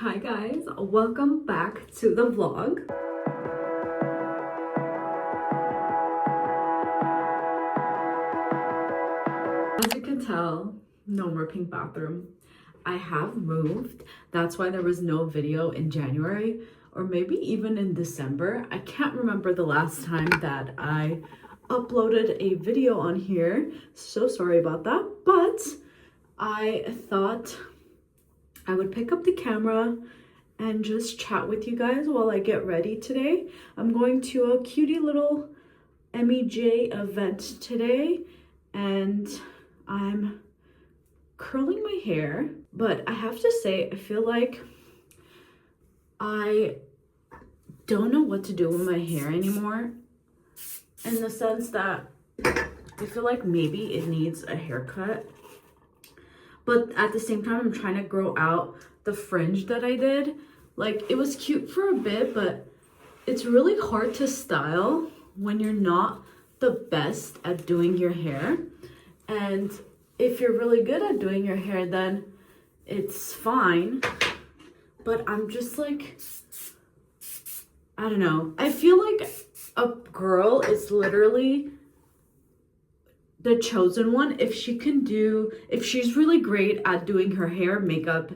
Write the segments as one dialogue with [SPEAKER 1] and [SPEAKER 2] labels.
[SPEAKER 1] Hi guys, welcome back to the vlog. As you can tell, no more pink bathroom. I have moved. That's why there was no video in January or maybe even in December. I can't remember the last time that I uploaded a video on here. So sorry about that, but I thought I would pick up the camera and just chat with you guys while I get ready today. I'm going to a cutie little Emi Jay event today and I'm curling my hair, but I have to say I feel like I don't know what to do with my hair anymore, in the sense that I feel like maybe it needs a haircut. But at the same time, I'm trying to grow out the fringe that I did. Like, it was cute for a bit, but it's really hard to style when you're not the best at doing your hair. And if you're really good at doing your hair, then it's fine. But I'm just like, I don't know. I feel like a girl is literally the chosen one if she's really great at doing her hair, makeup,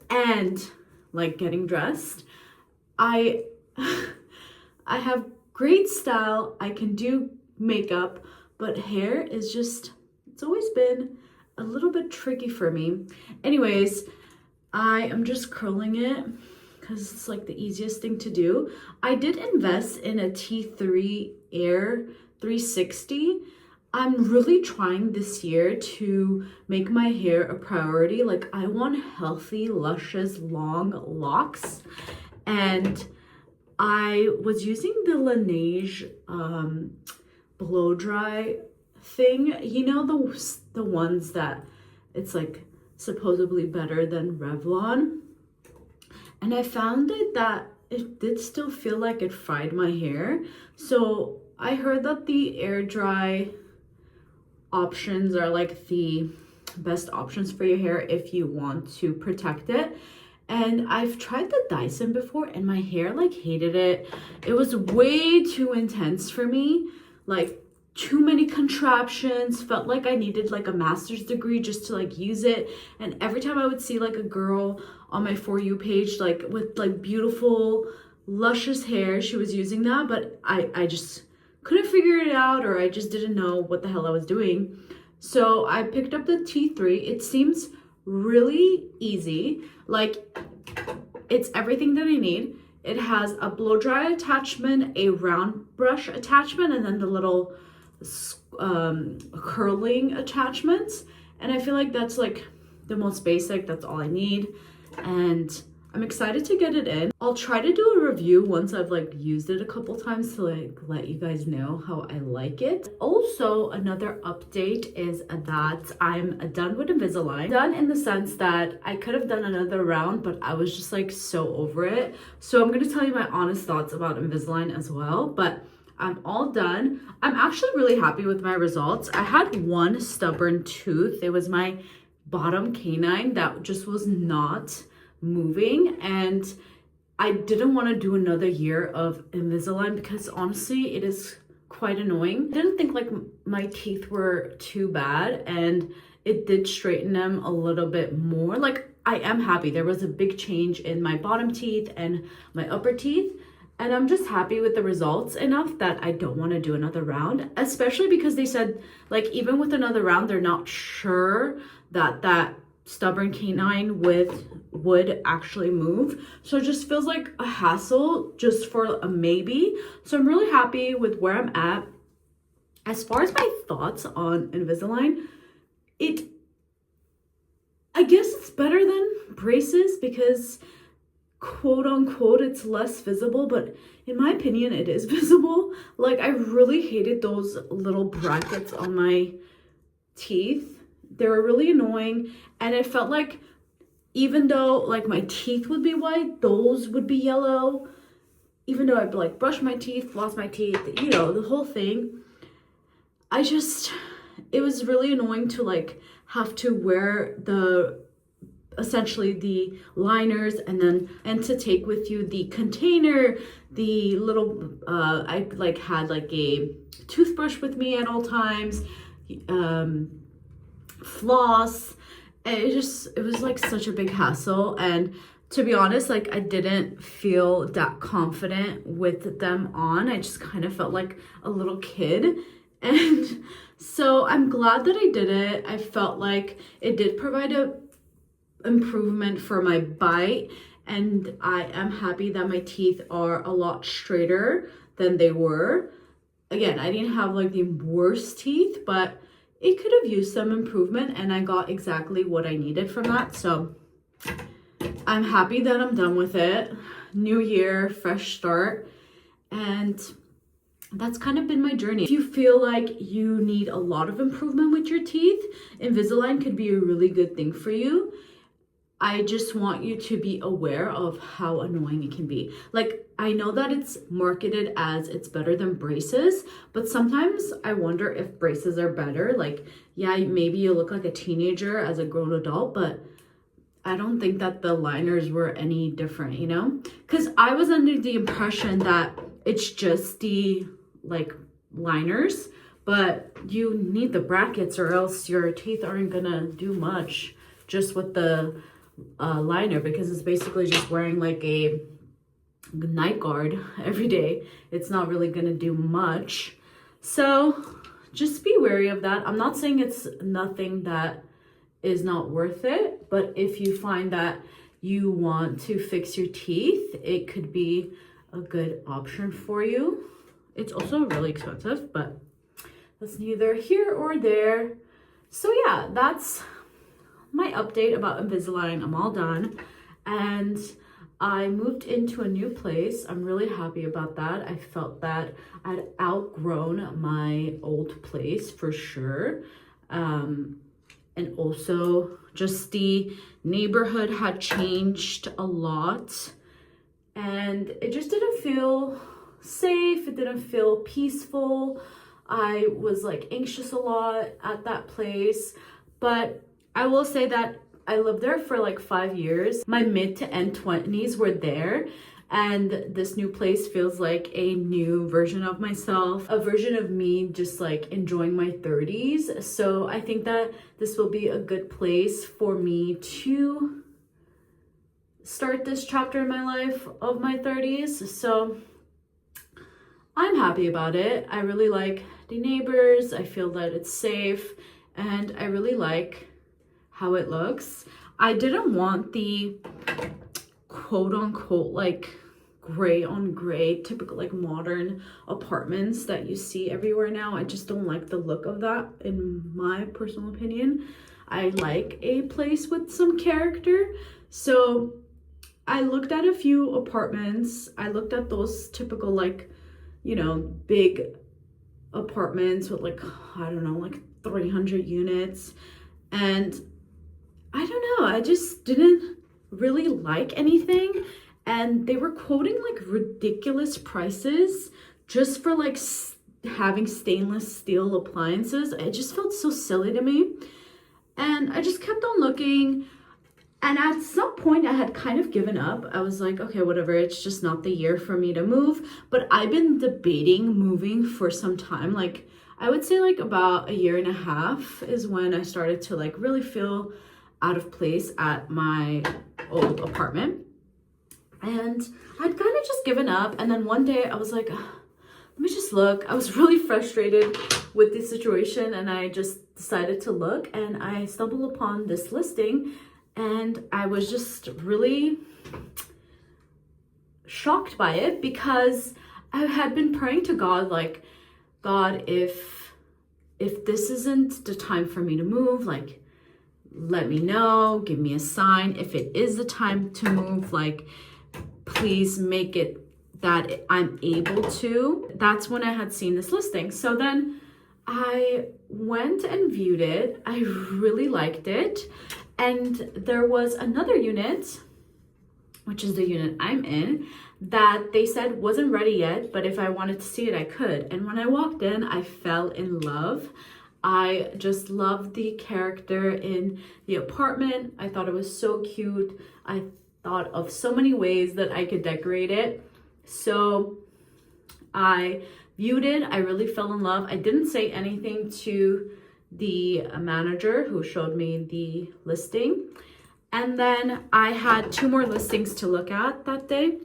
[SPEAKER 1] and like getting dressed. I have great style, I can do makeup, but hair is just, it's always been a little bit tricky for me. Anyways, I am just curling it because it's like the easiest thing to do. I did invest in a T3 Air 360. I'm really trying this year to make my hair a priority. Like, I want healthy, luscious, long locks. And I was using the Laneige blow dry thing. You know, the ones that it's like supposedly better than Revlon. And I found that it did still feel like it fried my hair. So I heard that the air dry options are like the best options for your hair if you want to protect it. And I've tried the Dyson before and my hair like hated it. It was way too intense for me, like too many contraptions. Felt like I needed like a master's degree just to like use it. And every time I would see like a girl on my For You page like with like beautiful luscious hair, she was using that, but I just couldn't figure it out, or I just didn't know what the hell I was doing. So I picked up the T3. It seems really easy. Like, it's everything that I need. It has a blow dry attachment, a round brush attachment, and then the little curling attachments. And I feel like that's like the most basic. That's all I need. And I'm excited to get it in. I'll try to do a review once I've like used it a couple times to like let you guys know how I like it. Also, another update is that I'm done with Invisalign. Done in the sense that I could have done another round, but I was just like so over it. So I'm gonna tell you my honest thoughts about Invisalign as well, but I'm all done. I'm actually really happy with my results. I had one stubborn tooth. It was my bottom canine that just was not moving, and I didn't want to do another year of Invisalign because honestly it is quite annoying. I didn't think like my teeth were too bad, and it did straighten them a little bit more. Like, I am happy. There was a big change in my bottom teeth and my upper teeth, and I'm just happy with the results enough that I don't want to do another round, especially because they said like even with another round they're not sure that stubborn canine would actually move. So it just feels like a hassle just for a maybe. So I'm really happy with where I'm at. As far as my thoughts on Invisalign, I guess it's better than braces because quote unquote it's less visible, but in my opinion it is visible. Like, I really hated those little brackets on my teeth. They were really annoying, and it felt like even though like my teeth would be white, those would be yellow. Even though I'd like brush my teeth, floss my teeth, you know, the whole thing. It was really annoying to like have to wear the essentially the liners, and to take with you the container, the little I like had like a toothbrush with me at all times, floss. And it was like such a big hassle, and to be honest, like I didn't feel that confident with them on. I just kind of felt like a little kid. And so I'm glad that I did it. I felt like it did provide a improvement for my bite, and I am happy that my teeth are a lot straighter than they were. Again, I didn't have like the worst teeth, but it could have used some improvement, and I got exactly what I needed from that. So I'm happy that I'm done with it. New year, fresh start. And that's kind of been my journey. If you feel like you need a lot of improvement with your teeth, Invisalign could be a really good thing for you. I just want you to be aware of how annoying it can be. Like, I know that it's marketed as it's better than braces, but sometimes I wonder if braces are better. Like, yeah, maybe you look like a teenager as a grown adult, but I don't think that the liners were any different, you know? Because I was under the impression that it's just the, like, liners, but you need the brackets or else your teeth aren't gonna do much just with the liner, because it's basically just wearing like a night guard every day. It's not really gonna do much. So just be wary of that. I'm not saying it's nothing that is not worth it, but if you find that you want to fix your teeth, it could be a good option for you. It's also really expensive, but that's neither here or there. So yeah, that's my update about Invisalign. I'm all done, and I moved into a new place. I'm really happy about that. I felt that I'd outgrown my old place for sure. And also just the neighborhood had changed a lot, and it just didn't feel safe. It didn't feel peaceful. I was like anxious a lot at that place, but I will say that I lived there for like 5 years. My mid to end 20s were there, and this new place feels like a new version of myself, a version of me just like enjoying my 30s. So I think that this will be a good place for me to start this chapter in my life of my 30s. So I'm happy about it. I really like the neighbors. I feel that it's safe, and I really like how it looks. I didn't want the quote unquote like gray on gray, typical like modern apartments that you see everywhere now. I just don't like the look of that, in my personal opinion. I like a place with some character. So I looked at a few apartments. I looked at those typical like, you know, big apartments with like, I don't know, like 300 units. And I don't know, I just didn't really like anything. And they were quoting like ridiculous prices just for like having stainless steel appliances. It just felt so silly to me. And I just kept on looking. And at some point I had kind of given up. I was like, okay, whatever, it's just not the year for me to move. But I've been debating moving for some time. Like, I would say like about a year and a half is when I started to like really feel out of place at my old apartment. And I'd kind of just given up. And then one day I was like, let me just look. I was really frustrated with the situation, and I just decided to look, and I stumbled upon this listing, and I was just really shocked by it, because I had been praying to God, like, God, if this isn't the time for me to move, like, let me know, give me a sign. If it is the time to move, like, please make it that I'm able to. That's when I had seen this listing. So then I went and viewed it. I really liked it. And there was another unit, which is the unit I'm in, that they said wasn't ready yet, but if I wanted to see it, I could. And when I walked in, I fell in love. I just loved the character in the apartment. I thought it was so cute. I thought of so many ways that I could decorate it. So I viewed it. I really fell in love. I didn't say anything to the manager who showed me the listing. And then I had 2 more listings to look at that day.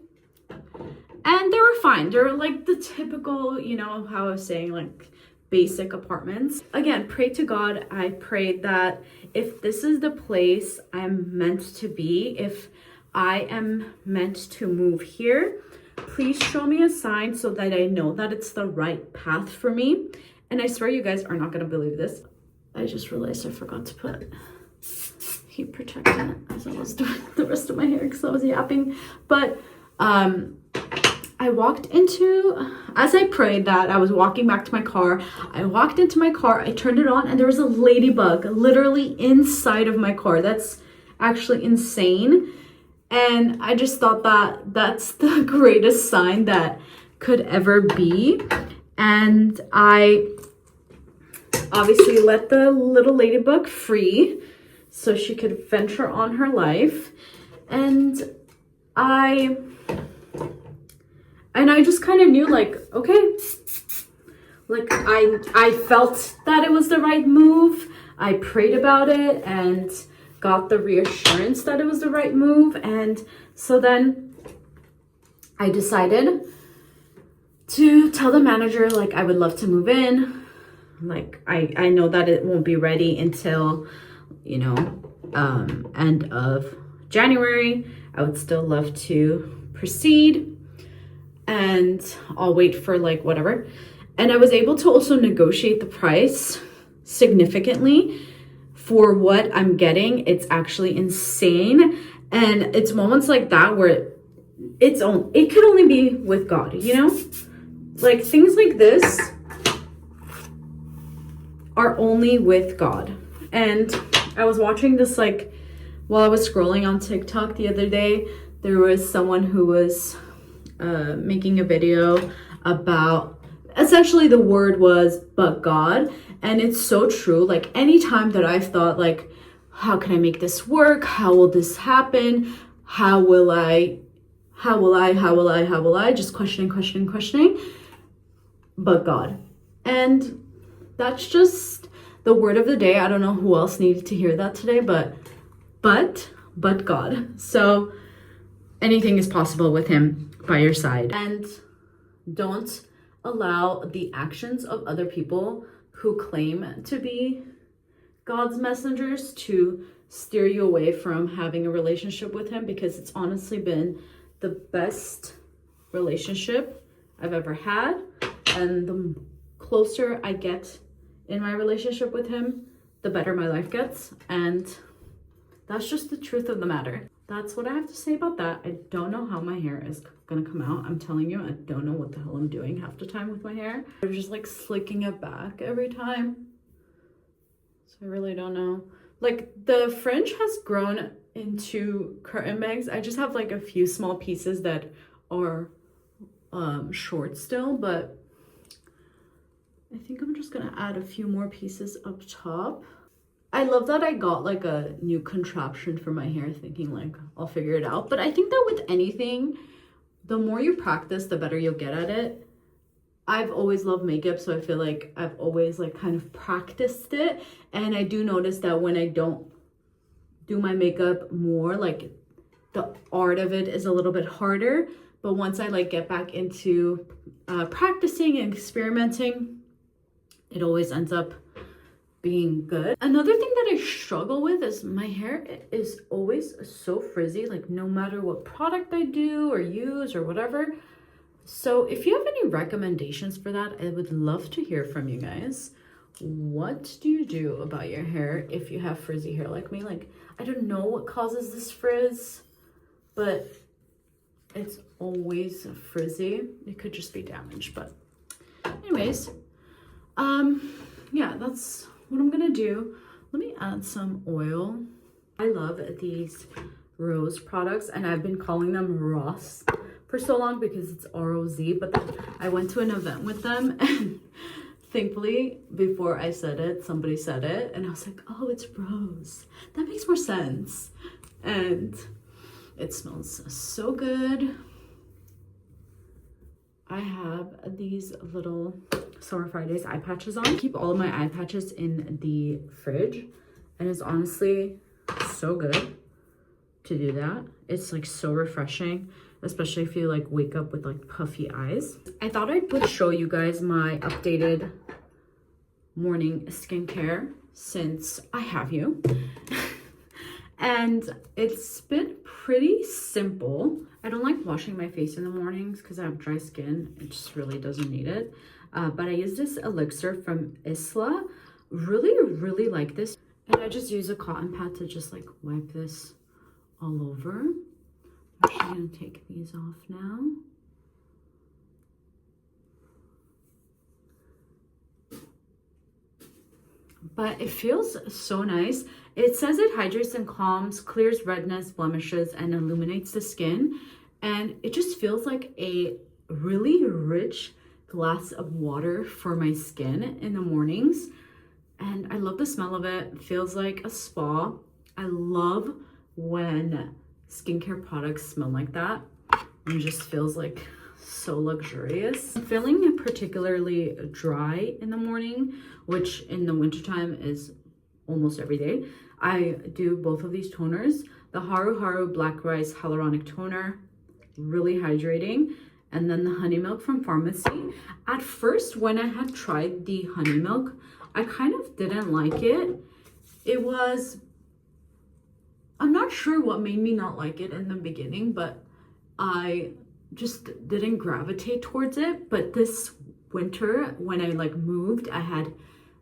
[SPEAKER 1] And they were fine. They were like the typical, you know, how I was saying, like basic apartments. Again, pray to God. I prayed that if this is the place I'm meant to be, if I am meant to move here, please show me a sign so that I know that it's the right path for me. And I swear you guys are not going to believe this. I just realized I forgot to put heat protectant as I was doing the rest of my hair because I was yapping. But I walked into, as I prayed that, I was walking back to my car. I walked into my car, I turned it on, and there was a ladybug literally inside of my car. That's actually insane. And I just thought that that's the greatest sign that could ever be. And I obviously let the little ladybug free so she could venture on her life. And I just kind of knew, like, okay, like I felt that it was the right move. I prayed about it and got the reassurance that it was the right move. And so then I decided to tell the manager, like, I would love to move in. Like, I know that it won't be ready until, you know, end of January. I would still love to proceed. And I'll wait for like whatever. And I was able to also negotiate the price significantly for what I'm getting. It's actually insane. And it's moments like that where it could only be with God, you know? Like things like this are only with God. And I was watching this, like, while I was scrolling on TikTok the other day, there was someone who was making a video about, essentially the word was but God. And it's so true. Like anytime that I've thought, like, how can I make this work? How will this happen? How will I just questioning, but God. And that's just the word of the day. I don't know who else needed to hear that today, but God. So anything is possible with him by your side. And don't allow the actions of other people who claim to be God's messengers to steer you away from having a relationship with him, because it's honestly been the best relationship I've ever had. And the closer I get in my relationship with him, the better my life gets. And that's just the truth of the matter. That's what I have to say about that. I don't know how my hair is gonna come out. I'm telling you, I don't know what the hell I'm doing half the time with my hair. I'm just like slicking it back every time. So I really don't know. Like the fringe has grown into curtain bangs. I just have like a few small pieces that are short still, but I think I'm just gonna add a few more pieces up top. I love that I got like a new contraption for my hair, thinking like I'll figure it out. But I think that with anything, the more you practice, the better you'll get at it. I've always loved makeup, so I feel like I've always like kind of practiced it. And I do notice that when I don't do my makeup more, like the art of it is a little bit harder. But once I like get back into practicing and experimenting, it always ends up being good. Another thing that I struggle with is my hair is always so frizzy, like no matter what product I do or use or whatever. So if you have any recommendations for that, I would love to hear from you guys. What do you do about your hair if you have frizzy hair like me? Like, I don't know what causes this frizz, but it's always frizzy. It could just be damage, but anyways, yeah, that's what I'm gonna do. Let me add some oil. I love these Rose products, and I've been calling them Ross for so long because it's R-O-Z, but then I went to an event with them and thankfully, before I said it, somebody said it, and I was like, oh, it's rose. That makes more sense. And it smells so good. I have these little Summer Fridays eye patches on. I keep all of my eye patches in the fridge, and it's honestly so good to do that. It's like so refreshing, especially if you like wake up with like puffy eyes. I thought I would show you guys my updated morning skincare since I have you. And it's been pretty simple. I don't like washing my face in the mornings because I have dry skin. It just really doesn't need it. But I use this elixir from Isla. Really like this. And I just use a cotton pad to just like wipe this all over. I'm actually gonna take these off now. But it feels so nice. It says it hydrates and calms, clears redness, blemishes, and illuminates the skin. And it just feels like a really rich glass of water for my skin in the mornings. And I love the smell of it. It feels like a spa. I love when skincare products smell like that. It just feels like so luxurious. I'm feeling particularly dry in the morning, which in the wintertime is almost every day. I do both of these toners. The Haru Haru Black Rice Hyaluronic Toner, really hydrating. And then the Honey Milk from Pharmacy. At first, when I had tried the Honey Milk, I kind of didn't like it. I'm not sure what made me not like it in the beginning, but I just didn't gravitate towards it. But this winter, when I like moved, I had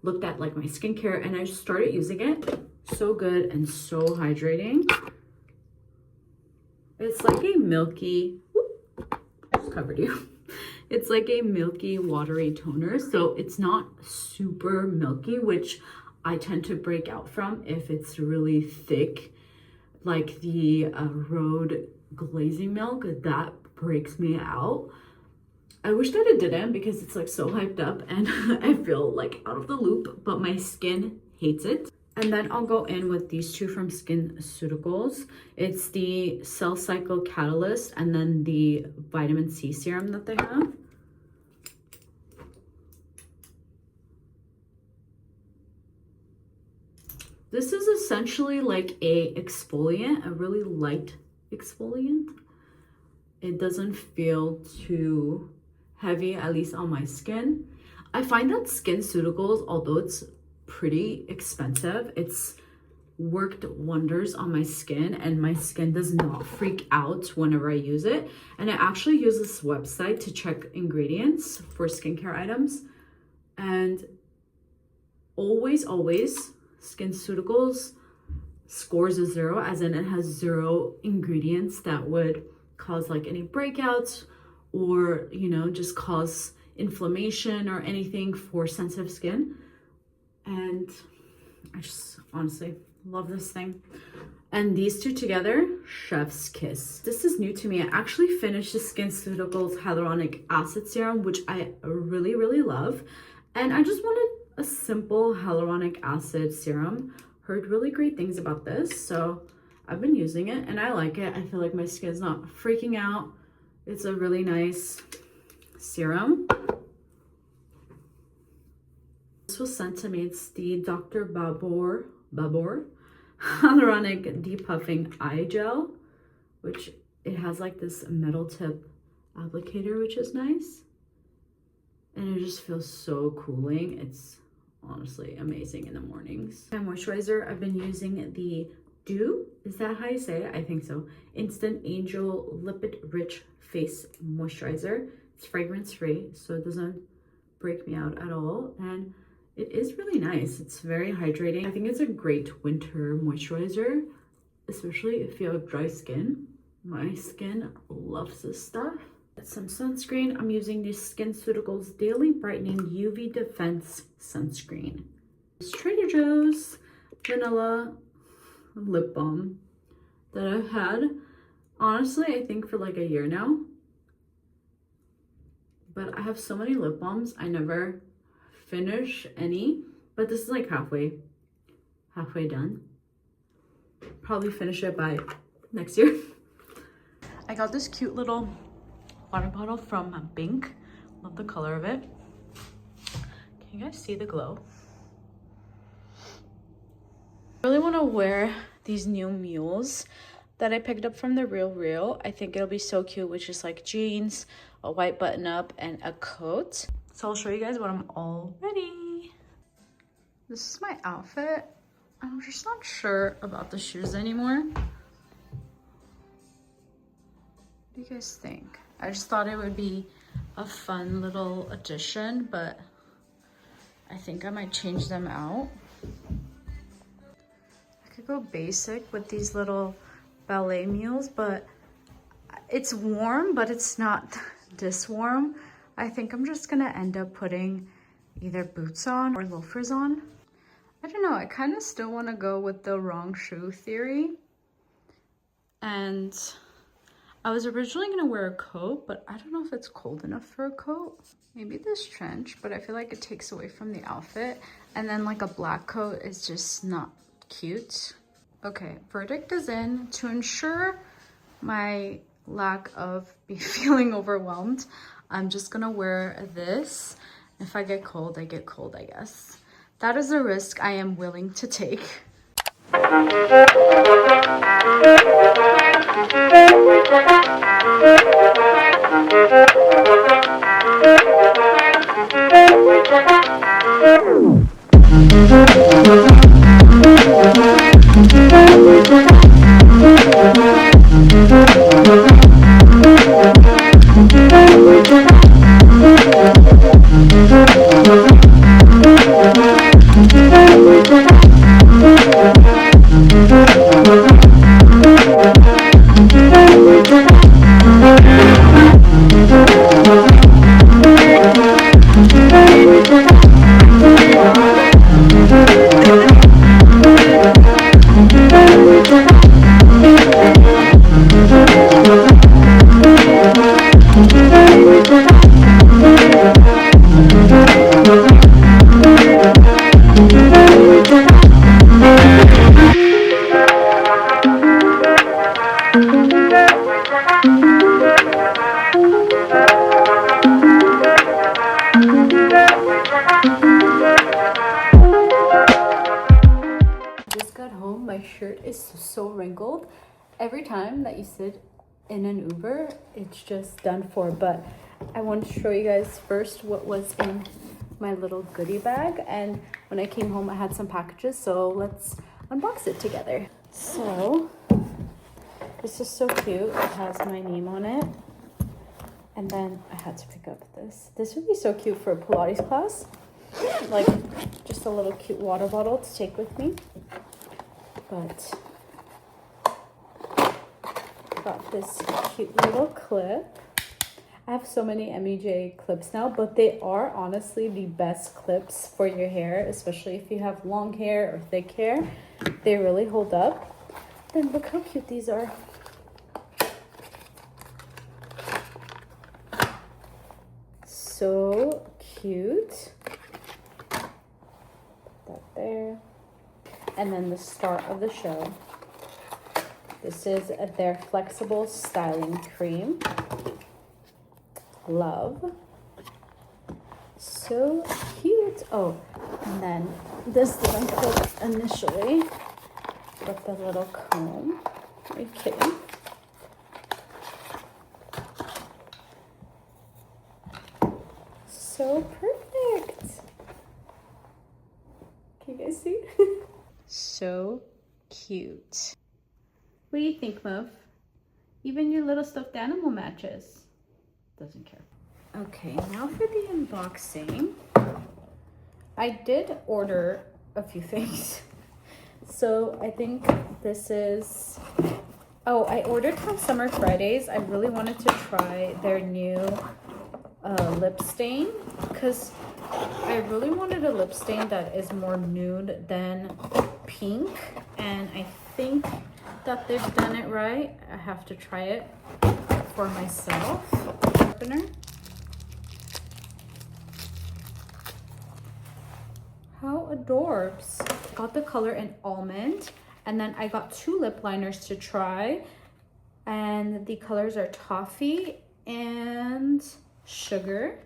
[SPEAKER 1] looked at like my skincare and I just started using it. So good and so hydrating. It's like a milky, just covered you. It's like a milky, watery toner. So it's not super milky, which I tend to break out from if it's really thick, like the Rhode glazing milk. That breaks me out. I wish that it didn't because it's like so hyped up and I feel like out of the loop, but my skin hates it. And then I'll go in with these two from SkinCeuticals. It's the Cell Cycle Catalyst and then the vitamin C serum that they have. This is essentially like a exfoliant, a really light exfoliant. It doesn't feel too heavy, at least on my skin. I find that SkinCeuticals, although it's pretty expensive, it's worked wonders on my skin, and my skin does not freak out whenever I use it. And I actually use this website to check ingredients for skincare items, and always SkinCeuticals scores a 0, as in it has 0 ingredients that would cause like any breakouts or, you know, just cause inflammation or anything for sensitive skin. And I just honestly love this thing. And these two together, chef's kiss. This is new to me. I actually finished the SkinCeuticals Hyaluronic Acid Serum, which I really love. And I just wanted a simple hyaluronic acid serum. Heard really great things about this, so I've been using it and I like it. I feel like my skin's not freaking out. It's a really nice serum. This was sent to me. It's the Dr. Babor Hyaluronic Depuffing Eye Gel, which it has like this metal tip applicator, which is nice. And it just feels so cooling. It's honestly amazing in the mornings. My moisturizer, I've been using the Dew, is that how you say it? I think so. Instant Angel Lipid Rich Face Moisturizer. It's fragrance free, so it doesn't break me out at all. And it is really nice. It's very hydrating. I think it's a great winter moisturizer, especially if you have dry skin. My skin loves this stuff. Some sunscreen. I'm using the SkinCeuticals Daily Brightening UV Defense Sunscreen. It's Trader Joe's Vanilla Lip Balm that I've had, honestly, I think for like a year now. But I have so many lip balms, I never finish any, but this is like halfway done. Probably finish it by next year. I got this cute little water bottle from Bink. Love the color of it. Can you guys see the glow? I really want to wear these new mules that I picked up from the Real. I think it'll be so cute with just like jeans, a white button up, and a coat. So I'll show you guys when I'm all ready. This is my outfit. I'm just not sure about the shoes anymore. What do you guys think? I just thought it would be a fun little addition, but I think I might change them out. I could go basic with these little ballet mules, but it's warm, but it's not this warm. I think I'm just gonna end up putting either boots on or loafers on. I don't know, I kind of still want to go with the wrong shoe theory. And I was originally going to wear a coat, but I don't know if it's cold enough for a coat. Maybe this trench, but I feel like it takes away from the outfit. And then like a black coat is just not cute. Okay, verdict is in. To ensure my lack of feeling overwhelmed, I'm just going to wear this. If I get cold, I get cold, I guess. That is a risk I am willing to take. So wrinkled. Every time that you sit in an Uber, it's just done for. But I want to show you guys first what was in my little goodie bag, and when I came home I had some packages, so let's unbox it together. So this is so cute. It has my name on it, and then I had to pick up this would be so cute for a Pilates class, like just a little cute water bottle to take with me. But got this cute little clip. I have so many Emi Jay clips now, but they are honestly the best clips for your hair, especially if you have long hair or thick hair. They really hold up. Then look how cute these are. So cute. Put that there. And then the star of the show. This is their flexible styling cream. Love. So cute. Oh, and then this didn't clip initially, but the little comb. Are you kidding? So perfect. Can you guys see? So cute. What do you think, Muff? Even your little stuffed animal matches. Doesn't care. Okay, now for the unboxing. I did order a few things. So I think this is... Oh, I ordered from Summer Fridays. I really wanted to try their new lip stain, because I really wanted a lip stain that is more nude than pink, and I think that they've done it right. I have to try it for myself. Opener.
[SPEAKER 2] How adorbs. Got the color in almond, and then I got 2 lip liners to try, and the colors are toffee and sugar.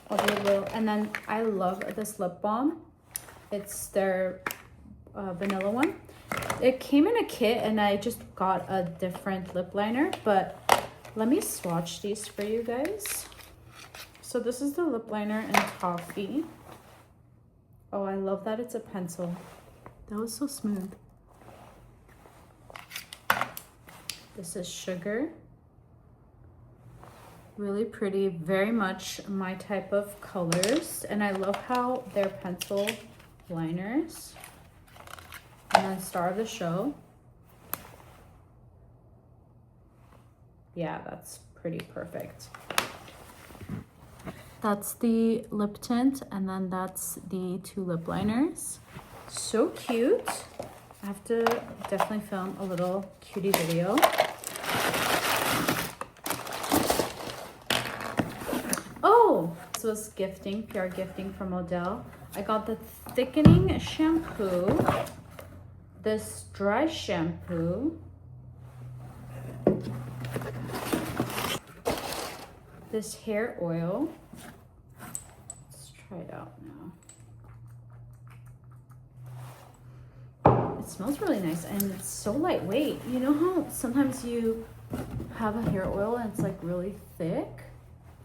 [SPEAKER 2] I'll do a little, and then I love this lip balm. It's their vanilla one. It came in a kit and I just got a different lip liner, but let me swatch these for you guys. So this is the lip liner in toffee. Oh, I love that it's a pencil. That was so smooth. This is sugar. Really pretty, very much my type of colors. And I love how they're pencil liners. And then star of the show. Yeah, that's pretty perfect. That's the lip tint, and then that's the 2 lip liners. So cute. I have to definitely film a little cutie video. Oh, this was gifting, PR gifting from Odell. I got the thickening shampoo, this dry shampoo, this hair oil. Let's try it out now. It smells really nice and it's so lightweight. You know how sometimes you have a hair oil and it's like really thick?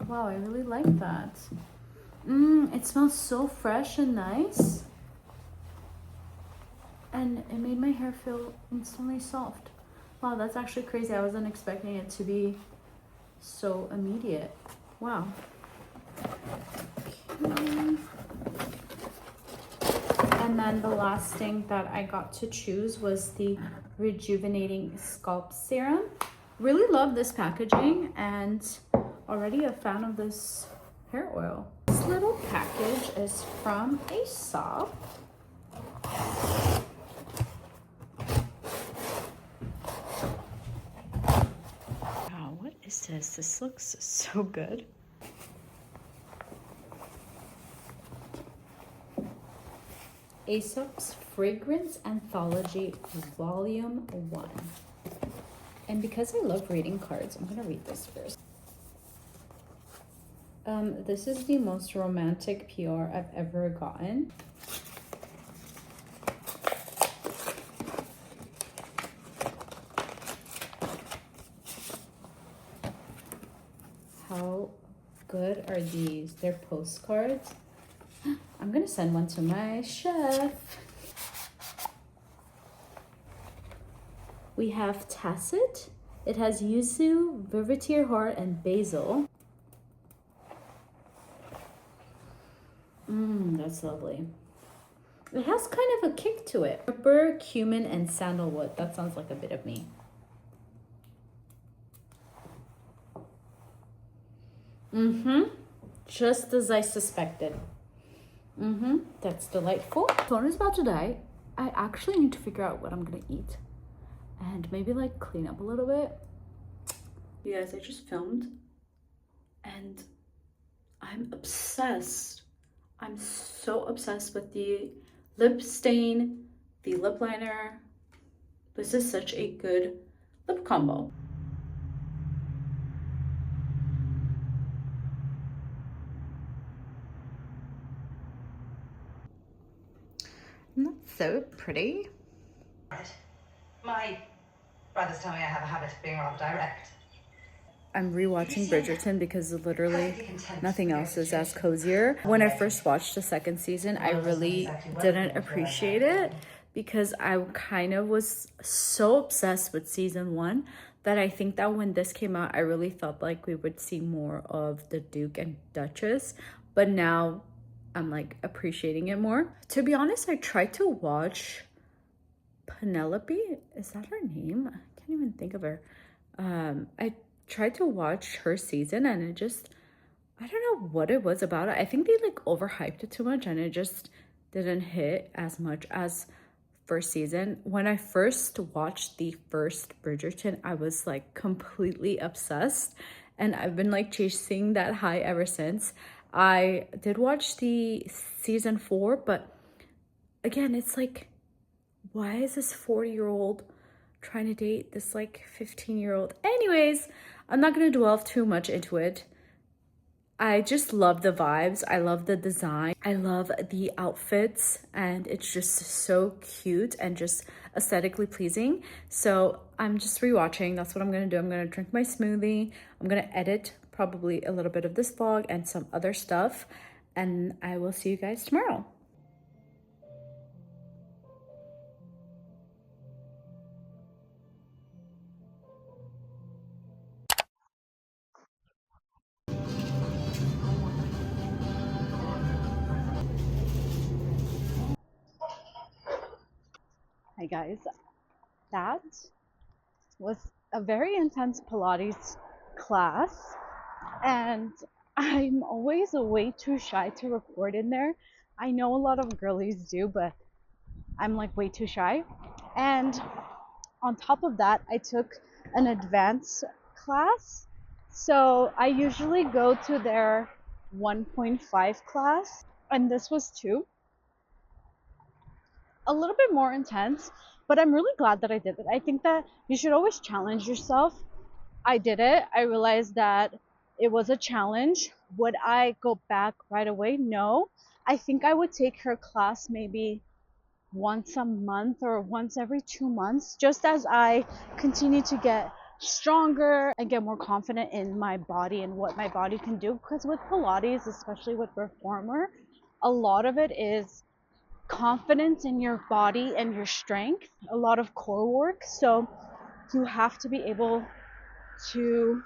[SPEAKER 2] Wow, I really like that. It smells so fresh and nice. And it made my hair feel instantly soft. Wow, that's actually crazy. I wasn't expecting it to be so immediate. Wow. Okay. And then the last thing that I got to choose was the Rejuvenating Scalp Serum. Really love this packaging and already a fan of this hair oil. This little package is from Aesop. Wow, what is this? This looks so good. Aesop's Fragrance Anthology Volume 1. And because I love reading cards, I'm gonna read this first. This is the most romantic PR I've ever gotten. How good are these? They're postcards. I'm gonna send one to my chef. We have Tacit. It has yuzu, verveteer heart, and basil. That's lovely. It has kind of a kick to it. Pepper, cumin, and sandalwood. That sounds like a bit of me. Just as I suspected. That's delightful. Toner's about to die. I actually need to figure out what I'm gonna eat. And maybe like clean up a little bit. You guys, I just filmed. And I'm obsessed. I'm so obsessed with the lip stain, the lip liner. This is such a good lip combo. That's so pretty.
[SPEAKER 3] My brothers tell me I have a habit of being rather direct.
[SPEAKER 2] I'm rewatching Bridgerton because literally nothing else is as cozier. When I first watched the second season, I really didn't appreciate it because I kind of was so obsessed with season 1 that I think that when this came out, I really felt like we would see more of the Duke and Duchess. But now I'm like appreciating it more. To be honest, I tried to watch Penelope. Is that her name? I can't even think of her. I tried to watch her season and it just, I don't know what it was about it. I think they like overhyped it too much and it just didn't hit as much as first season. When I first watched the first Bridgerton, I was like completely obsessed and I've been like chasing that high ever since. I did watch the season 4, but again, it's like, why is this 40-year-old trying to date this like 15-year-old? Anyways, I'm not gonna dwell too much into it. I just love the vibes. I love the design. I love the outfits, and it's just so cute and just aesthetically pleasing. So I'm just rewatching. That's what I'm gonna do. I'm gonna drink my smoothie. I'm gonna edit probably a little bit of this vlog and some other stuff, and I will see you guys tomorrow. Hi guys, that was a very intense Pilates class, and I'm always way too shy to record in there. I know a lot of girlies do, but I'm like way too shy. And on top of that, I took an advanced class. So I usually go to their 1.5 class, and this was 2. A little bit more intense, but I'm really glad that I did it. I think that you should always challenge yourself. I did it. I realized that it was a challenge. Would I go back right away? No. I think I would take her class maybe once a month or once every 2 months, just as I continue to get stronger and get more confident in my body and what my body can do. Because with Pilates, especially with reformer, a lot of it is confidence in your body and your strength, a lot of core work. So you have to be able to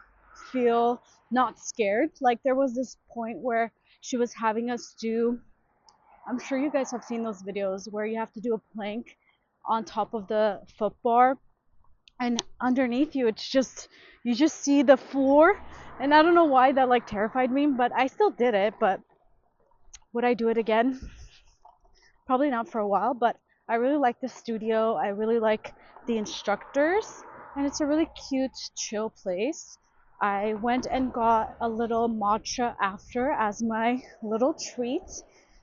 [SPEAKER 2] feel not scared. Like there was this point where she was having us do, I'm sure you guys have seen those videos where you have to do a plank on top of the foot bar, and underneath you it's just, you just see the floor. And I don't know why that like terrified me, but I still did it. But would I do it again? Probably not for a while, but I really like the studio. I really like the instructors, and it's a really cute, chill place. I went and got a little matcha after as my little treat,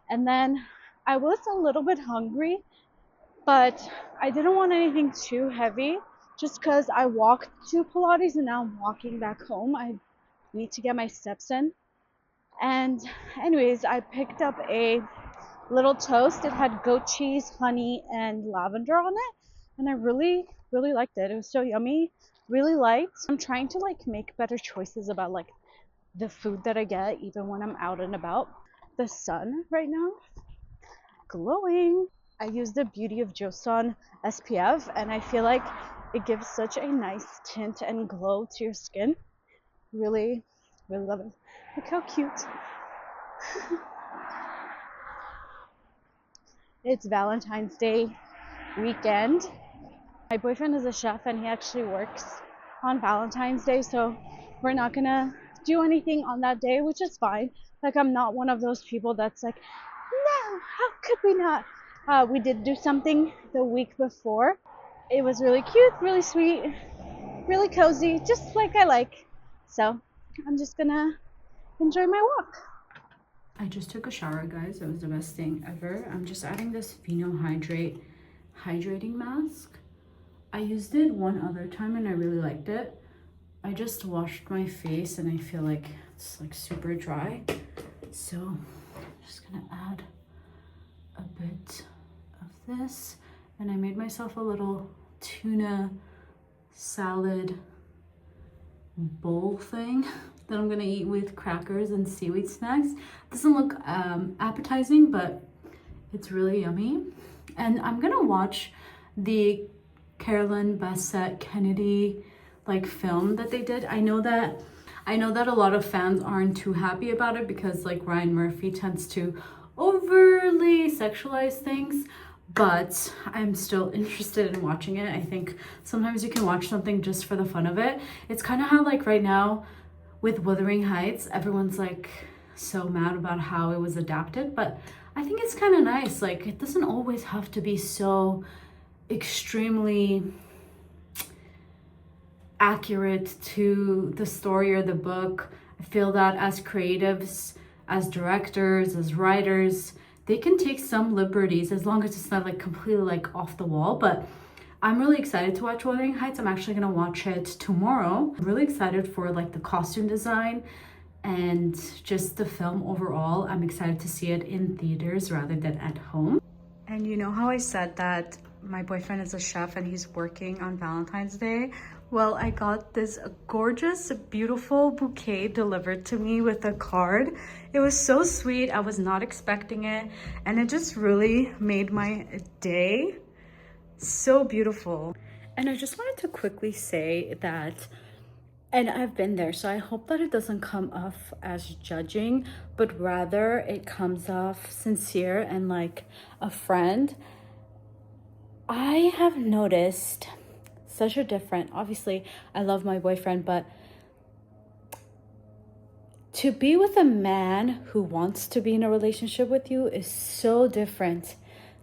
[SPEAKER 2] and then I was a little bit hungry, but I didn't want anything too heavy just because I walked to Pilates and now I'm walking back home. I need to get my steps in. And anyways, I picked up a little toast. It had goat cheese, honey, and lavender on it, and I really liked it. It was so yummy, really light. I'm trying to like make better choices about like the food that I get even when I'm out and about. The sun right now, glowing. I use the Beauty of Joseon SPF, and I feel like it gives such a nice tint and glow to your skin. Really love it. Look how cute. It's Valentine's Day weekend. My boyfriend is a chef and he actually works on Valentine's Day, so we're not gonna do anything on that day, which is fine. Like, I'm not one of those people that's like, no, how could we not? We did do something the week before. It was really cute, really sweet, really cozy, just like I like. So I'm just gonna enjoy my walk. I just took a shower, guys. It was the best thing ever. I'm just adding this Vino hydrating mask. I used it one other time and I really liked it. I just washed my face and I feel like it's like super dry. So I'm just gonna add a bit of this. And I made myself a little tuna salad bowl thing that I'm gonna eat with crackers and seaweed snacks. Doesn't look appetizing, but it's really yummy. And I'm gonna watch the Carolyn Bassett Kennedy like film that they did. I know that a lot of fans aren't too happy about it because like Ryan Murphy tends to overly sexualize things, but I'm still interested in watching it. I think sometimes you can watch something just for the fun of it. It's kind of how like right now with Wuthering Heights, everyone's like so mad about how it was adapted, but I think it's kind of nice. Like, it doesn't always have to be so extremely accurate to the story or the book. I feel that as creatives, as directors, as writers, they can take some liberties as long as it's not like completely like off the wall. But I'm really excited to watch Wuthering Heights. I'm actually gonna watch it tomorrow. I'm really excited for like the costume design and just the film overall. I'm excited to see it in theaters rather than at home. And you know how I said that my boyfriend is a chef and he's working on Valentine's Day? Well, I got this gorgeous, beautiful bouquet delivered to me with a card. It was so sweet. I was not expecting it, and it just really made my day. So beautiful. And I just wanted to quickly say that, and I've been there, so I hope that it doesn't come off as judging, but rather it comes off sincere and like a friend. I have noticed such a different, obviously I love my boyfriend, but to be with a man who wants to be in a relationship with you is so different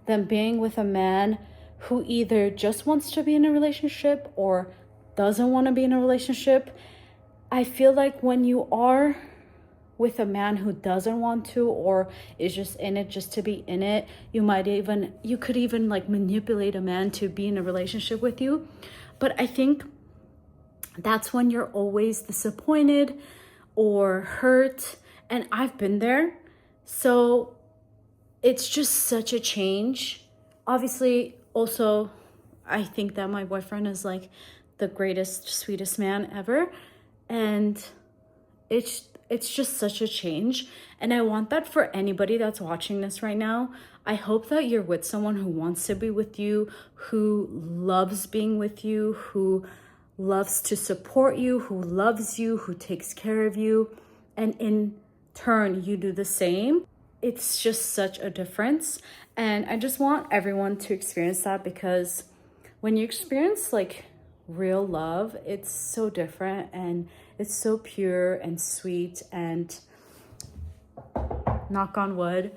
[SPEAKER 2] than being with a man who either just wants to be in a relationship or doesn't want to be in a relationship. I feel like when you are with a man who doesn't want to or is just in it just to be in it, you could even like manipulate a man to be in a relationship with you. But I think that's when you're always disappointed or hurt, and I've been there. So it's just such a change. Obviously, also, I think that my boyfriend is like the greatest, sweetest man ever. And it's just such a change. And I want that for anybody that's watching this right now. I hope that you're with someone who wants to be with you, who loves being with you, who loves to support you, who loves you, who takes care of you. And in turn, you do the same. It's just such a difference. And I just want everyone to experience that, because when you experience like real love, it's so different and it's so pure and sweet, and knock on wood,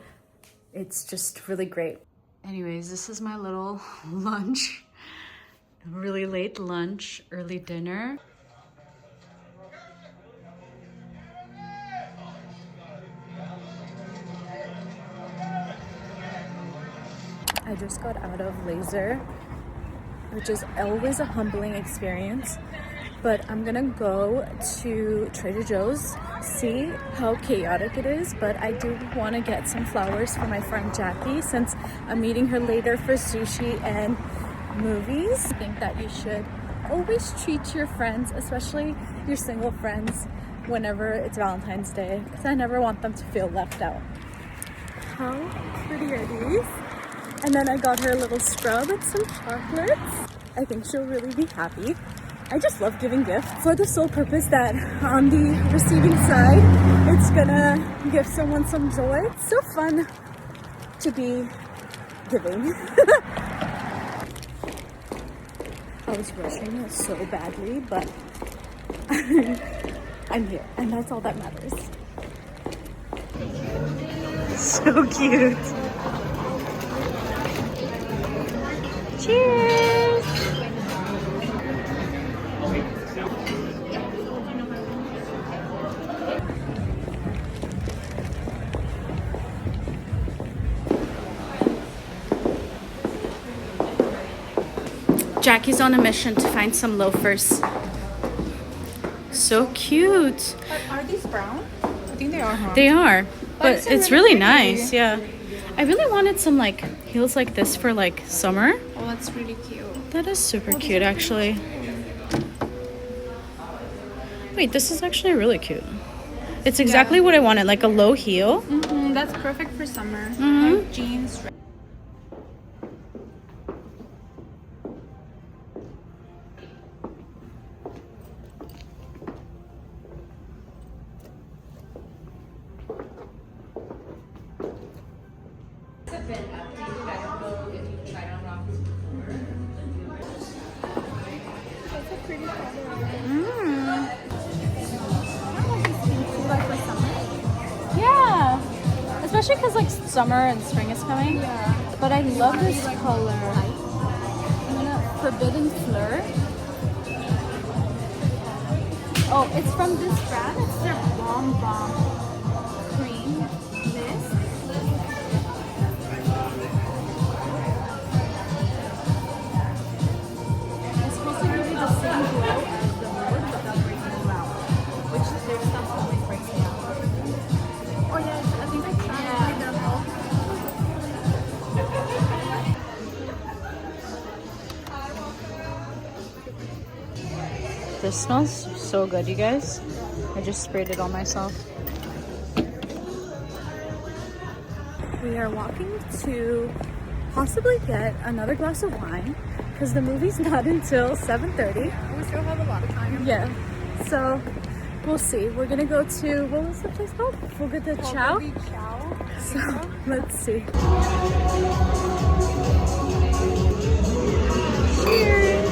[SPEAKER 2] it's just really great. Anyways, this is my little lunch, really late lunch, early dinner. I just got out of laser, which is always a humbling experience. But I'm gonna go to Trader Joe's, see how chaotic it is. But I do want to get some flowers for my friend Jackie, since I'm meeting her later for sushi and movies. I think that you should always treat your friends, especially your single friends, whenever it's Valentine's Day, because I never want them to feel left out. How pretty are these? And then I got her a little scrub and some chocolates. I think she'll really be happy. I just love giving gifts for the sole purpose that on the receiving side, it's gonna give someone some joy. It's so fun to be giving. I was rushing so badly, but I'm here, and that's all that matters. So cute. Cheers! Jackie's on a mission to find some loafers. So cute.
[SPEAKER 4] Are these brown? I think they are, huh?
[SPEAKER 2] They are, but it's really
[SPEAKER 4] pretty.
[SPEAKER 2] nice. Yeah. I really wanted some like heels like this for like summer.
[SPEAKER 4] Oh, that's really cute.
[SPEAKER 2] That is super cute, actually. Wait, this is actually really cute. It's exactly what I wanted, like a low heel.
[SPEAKER 4] That's perfect for summer. Like jeans.
[SPEAKER 2] Yeah, especially because like summer and spring is coming. Yeah. But I love this color. I'm gonna Forbidden Fleur. Oh, it's from this brand. It's their Bomb Bomb cream. This smells so good, you guys. I just sprayed it on myself. We are walking to possibly get another glass of wine because the movie's not until 7:30.
[SPEAKER 4] We still have a lot of time.
[SPEAKER 2] Yeah, so we'll see. We're gonna go to, what was the place called? Fogo de Chao. So let's see. Cheers!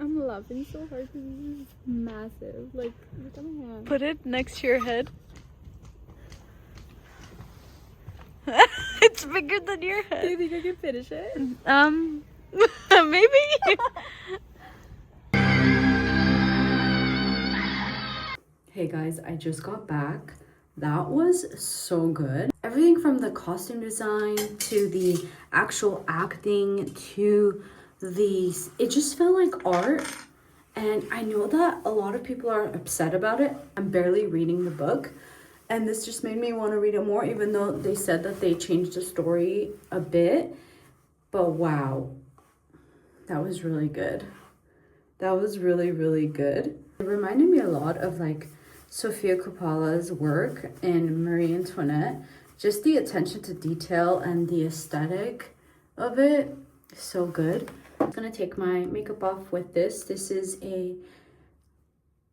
[SPEAKER 4] I'm laughing so hard because this is massive. Like, look at my hand.
[SPEAKER 2] Put it next to your head. It's bigger than your head.
[SPEAKER 4] Do you think I can finish it?
[SPEAKER 2] Maybe. Hey guys, I just got back. That was so good. Everything from the costume design to the actual acting to it just felt like art. And I know that a lot of people are upset about it. I'm barely reading the book. And this just made me want to read it more, even though they said that they changed the story a bit. But wow, that was really good. That was really, really good. It reminded me a lot of like Sofia Coppola's work in Marie Antoinette. Just the attention to detail and the aesthetic of it, so good. I'm gonna take my makeup off with this. This is a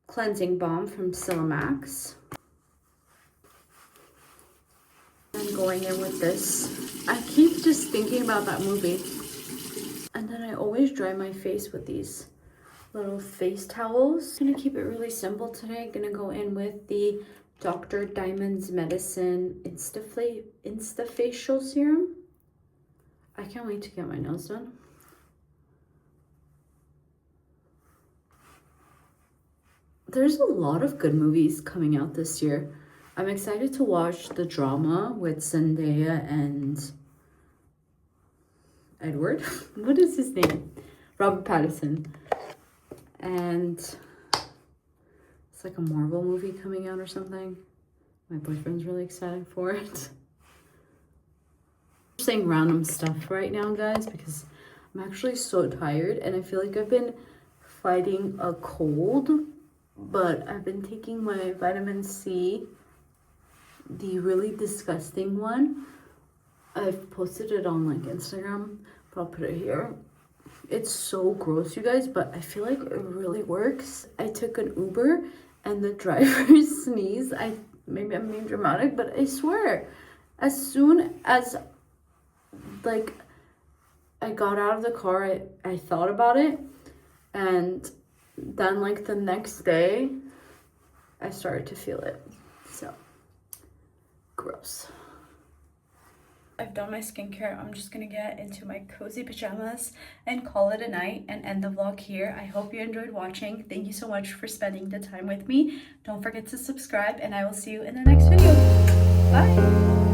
[SPEAKER 2] cleansing balm from Silamax. I'm going in with this. I keep just thinking about that movie. And then I always dry my face with these little face towels. I'm gonna keep it really simple today. Gonna go in with the Dr. Diamond's Medicine Instafacial Serum. I can't wait to get my nails done. There's a lot of good movies coming out this year. I'm excited to watch the drama with Zendaya and Edward. What is his name? Robert Pattinson. And it's like a Marvel movie coming out or something. My boyfriend's really excited for it. I'm saying random stuff right now, guys, because I'm actually so tired and I feel like I've been fighting a cold, but I've been taking my vitamin C, the really disgusting one. I've posted it on like Instagram, but I'll put it here. It's so gross, you guys, but I feel like it really works. I took an Uber and the driver sneezed. Maybe I'm being dramatic, but I swear, as soon as like I got out of the car, I thought about it, and then like the next day I started to feel it. So gross. I've done my skincare. I'm just gonna get into my cozy pajamas and call it a night and end the vlog here. I hope you enjoyed watching. Thank you so much for spending the time with me. Don't forget to subscribe and I will see you in the next video. Bye.